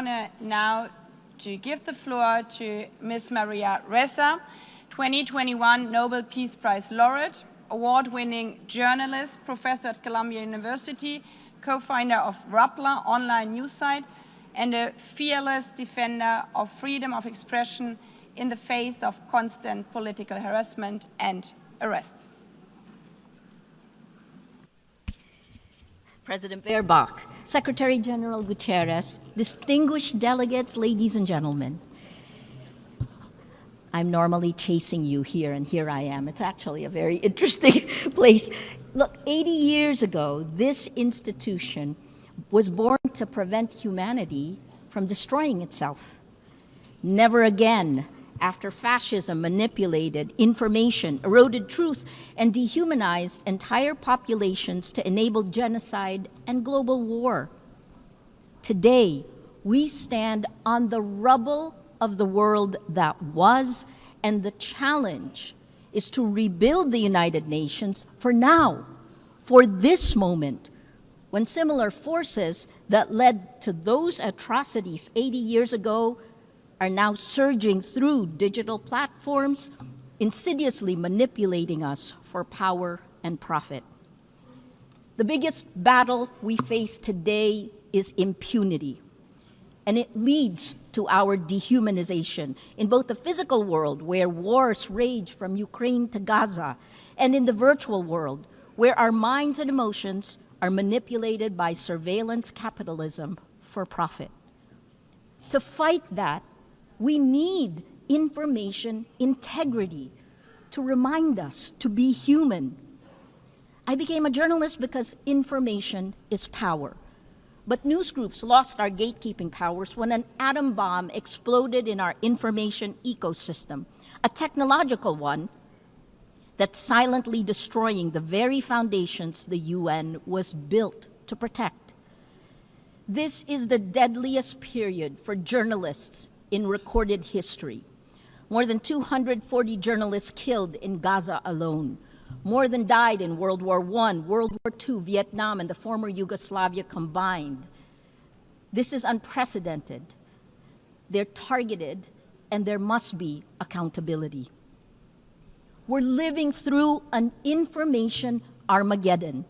honor now to give the floor to Ms. Maria Ressa, 2021 Nobel Peace Prize laureate, award-winning journalist, professor at Columbia University, co-founder of Rappler online news site, and a fearless defender of freedom of expression in the face of constant political harassment and arrests. President Baerbock, Secretary General Guterres, distinguished delegates, ladies and gentlemen. I'm normally chasing you here, and here I am. It's actually a very interesting place. Look, 80 years ago, this institution was born to prevent humanity from destroying itself. Never again, after fascism manipulated information, eroded truth, and dehumanized entire populations to enable genocide and global war. Today, we stand on the rubble of the world that was, and the challenge is to rebuild the United Nations for now, for this moment, when similar forces that led to those atrocities 80 years ago are now surging through digital platforms, insidiously manipulating us for power and profit. The biggest battle we face today is impunity, and it leads to our dehumanization in both the physical world, where wars rage from Ukraine to Gaza, and in the virtual world, where our minds and emotions are manipulated by surveillance capitalism for profit. To fight that, we need information integrity to remind us to be human. I became a journalist because information is power. But news groups lost our gatekeeping powers when an atom bomb exploded in our information ecosystem, a technological one that's silently destroying the very foundations the UN was built to protect. This is the deadliest period for journalists in recorded history. More than 240 journalists killed in Gaza alone. More than died in World War I, World War II, Vietnam, and the former Yugoslavia combined. This is unprecedented. They're targeted, and there must be accountability. We're living through an information Armageddon,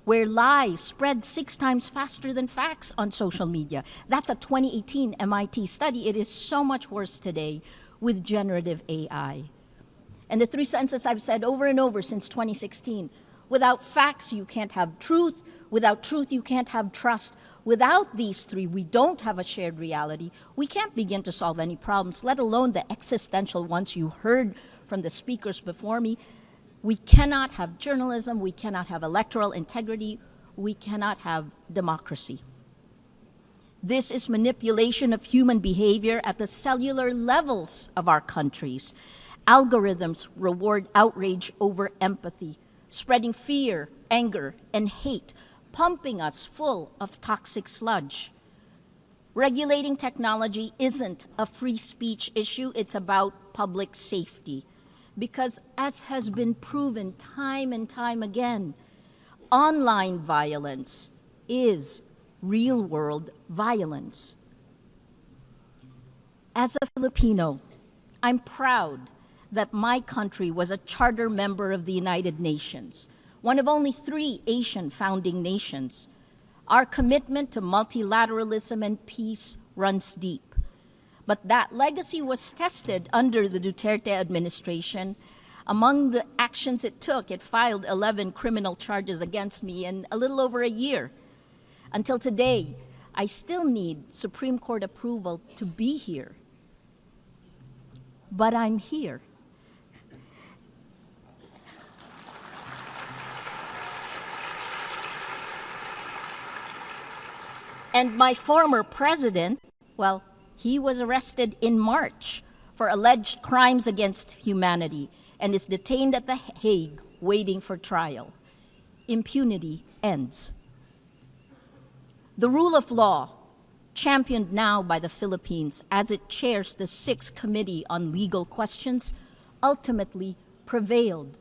where lies spread 6 times faster than facts on social media. That's a 2018 MIT study. It is so much worse today with generative AI. And the 3 sentences I've said over and over since 2016, without facts, you can't have truth. Without truth, you can't have trust. Without these 3, we don't have a shared reality. We can't begin to solve any problems, let alone the existential ones you heard from the speakers before me. We cannot have journalism, we cannot have electoral integrity, we cannot have democracy. This is manipulation of human behavior at the cellular levels of our countries. Algorithms reward outrage over empathy, spreading fear, anger, and hate, pumping us full of toxic sludge. Regulating technology isn't a free speech issue, it's about public safety. Because as has been proven time and time again, online violence is real-world violence. As a Filipino, I'm proud that my country was a charter member of the United Nations, one of only 3 Asian founding nations. Our commitment to multilateralism and peace runs deep. But that legacy was tested under the Duterte administration. Among the actions it took, it filed 11 criminal charges against me in a little over a year. Until today, I still need Supreme Court approval to be here. But I'm here. And my former president, well, he was arrested in March for alleged crimes against humanity and is detained at The Hague waiting for trial. Impunity ends. The rule of law, championed now by the Philippines as it chairs the 6th Committee on Legal Questions, ultimately prevailed.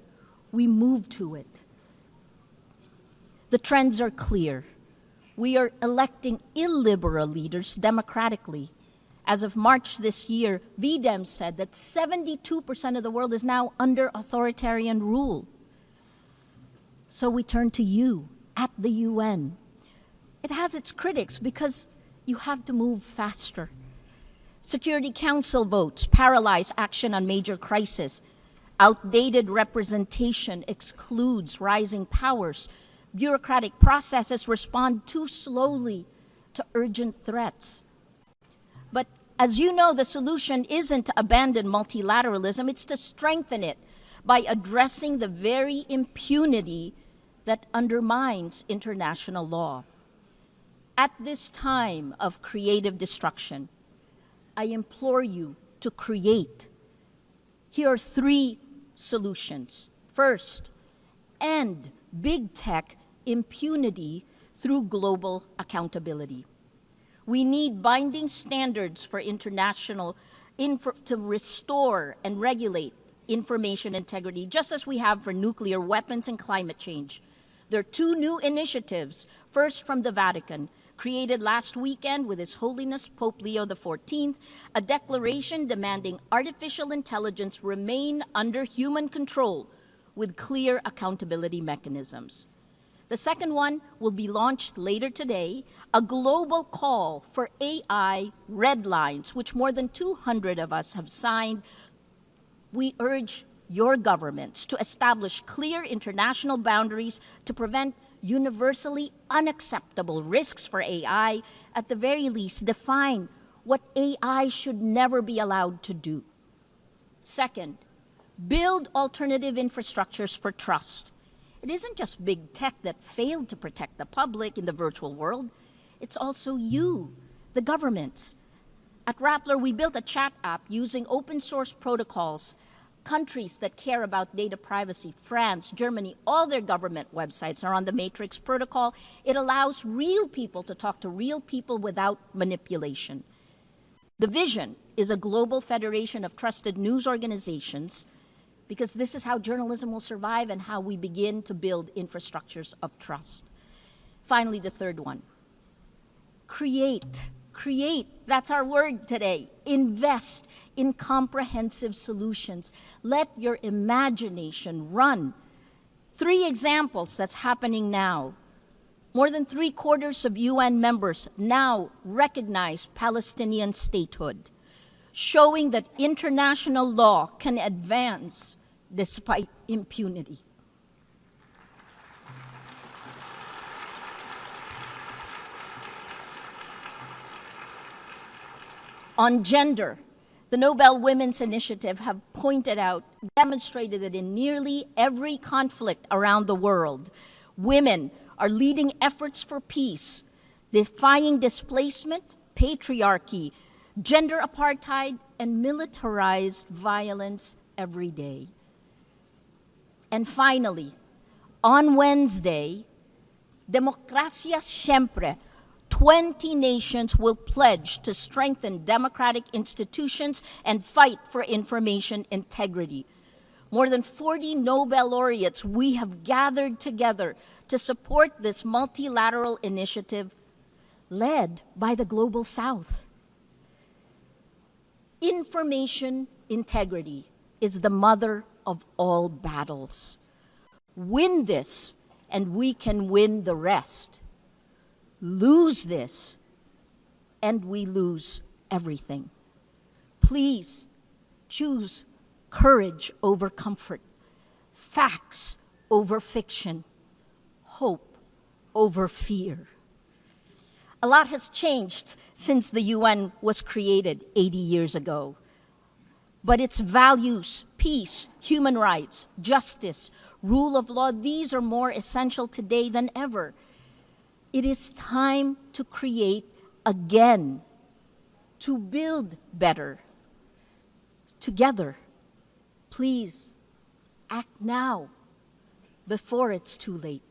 We moved to it. The trends are clear. We are electing illiberal leaders democratically. As of March this year, VDEM said that 72% of the world is now under authoritarian rule. So we turn to you at the UN. It has its critics because you have to move faster. Security Council votes paralyze action on major crises. Outdated representation excludes rising powers. Bureaucratic processes respond too slowly to urgent threats. But as you know, the solution isn't to abandon multilateralism, it's to strengthen it by addressing the very impunity that undermines international law. At this time of creative destruction, I implore you to create. Here are 3 solutions. First, end big tech impunity through global accountability. We need binding standards for international to restore and regulate information integrity, just as we have for nuclear weapons and climate change. There are 2 new initiatives, first from the Vatican, created last weekend with His Holiness Pope Leo XIV, a declaration demanding artificial intelligence remain under human control with clear accountability mechanisms. The second one will be launched later today, a global call for AI red lines, which more than 200 of us have signed. We urge your governments to establish clear international boundaries to prevent universally unacceptable risks for AI, at the very least define what AI should never be allowed to do. Second, build alternative infrastructures for trust. It isn't just big tech that failed to protect the public in the virtual world. It's also you, the governments. At Rappler, we built a chat app using open source protocols. Countries that care about data privacy, France, Germany, all their government websites are on the Matrix protocol. It allows real people to talk to real people without manipulation. The vision is a global federation of trusted news organizations, because this is how journalism will survive and how we begin to build infrastructures of trust. Finally, the third one, create. Create, that's our word today. Invest in comprehensive solutions. Let your imagination run. 3 examples that's happening now. More than 3/4 of UN members now recognize Palestinian statehood, showing that international law can advance despite impunity. On gender, the Nobel Women's Initiative have pointed out, demonstrated that in nearly every conflict around the world, women are leading efforts for peace, defying displacement, patriarchy, gender apartheid, and militarized violence every day. And finally, on Wednesday, Demokrasya Siyempre, 20 nations will pledge to strengthen democratic institutions and fight for information integrity. More than 40 Nobel laureates we have gathered together to support this multilateral initiative led by the Global South. Information integrity is the mother of all battles. Win this, and we can win the rest. Lose this, and we lose everything. Please choose courage over comfort, facts over fiction, hope over fear. A lot has changed since the UN was created 80 years ago. But its values, peace, human rights, justice, rule of law, these are more essential today than ever. It is time to create again, to build better, together. Please act now before it's too late.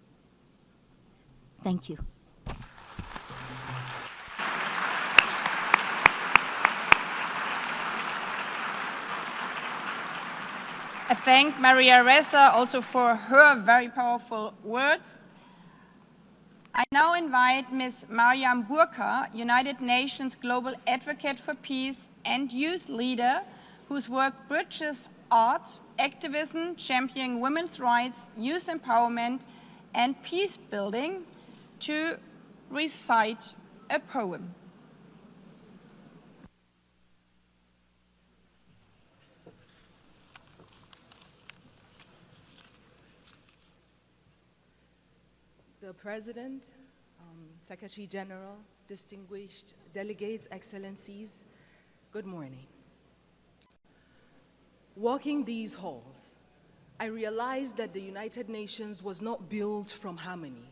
Thank you. I thank Maria Ressa also for her very powerful words. I now invite Ms. Mariam Burka, United Nations Global Advocate for Peace and youth leader, whose work bridges art, activism, championing women's rights, youth empowerment, and peace building, to recite a poem. The President, Secretary General, distinguished delegates, excellencies, good morning. Walking these halls, I realized that the United Nations was not built from harmony.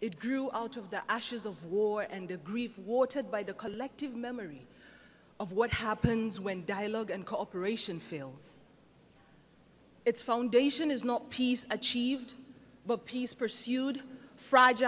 It grew out of the ashes of war and the grief watered by the collective memory of what happens when dialogue and cooperation fails. Its foundation is not peace achieved, but peace pursued, fragile